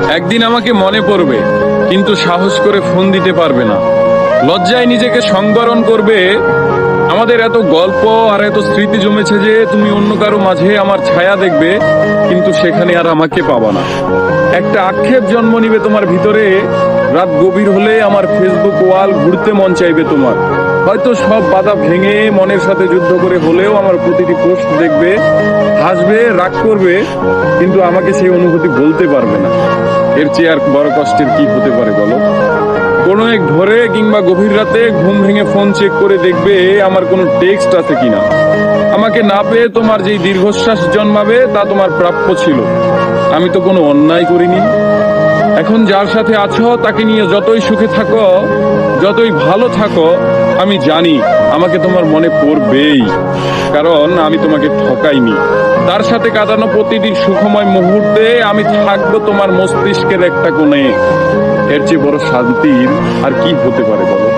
একদিন আমাকে মনে পড়বে, কিন্তু সাহস করে ফোন দিতে পারবে না। লজ্জায় নিজেকে সংবরণ করবে। আমাদের এত গল্প আর এত স্মৃতি জমেছে যে তুমি অন্য কারো মাঝে আমার ছায়া দেখবে, কিন্তু সেখানে আর আমাকে পাবা না। একটা আক্ষেপ জন্ম নিবে তোমার ভিতরে। রাত গভীর হলে আমার ফেসবুক ওয়াল ঘুরতে মন চাইবে তোমার। হয়তো সব বাধা ভেঙে মনের সাথে যুদ্ধ করে হলেও আমার প্রতিটি পোস্ট দেখবে, হাসবে, রাগ করবে, কিন্তু আমাকে সেই অনুভূতি বলতে পারবে না। এর চেয়ে আর বড় কষ্টের কি হতে পারে বলো? কোনো এক ভোরে কিংবা গভীর রাতে ঘুম ভেঙে ফোন চেক করে দেখবে আমার কোনো টেক্সট আছে কিনা। আমাকে না পেয়ে তোমার যেই দীর্ঘশ্বাস জন্মাবে তা তোমার প্রাপ্য ছিল। আমি তো কোনো অন্যায় করিনি। এখন যার সাথে আছো তাকে নিয়ে যতই সুখে থাকো, যতই ভালো থাকো, আমি জানি আমাকে তোমার মনে পড়বেই, কারণ আমি তোমাকে ঠকাইনি। তার সাথে কাটানো প্রতিটি সুখময় মুহূর্তে আমি থাকবো তোমার মস্তিষ্কের একটা কোণে। এর চেয়ে বড় শান্তির আর কি হতে পারে বলো?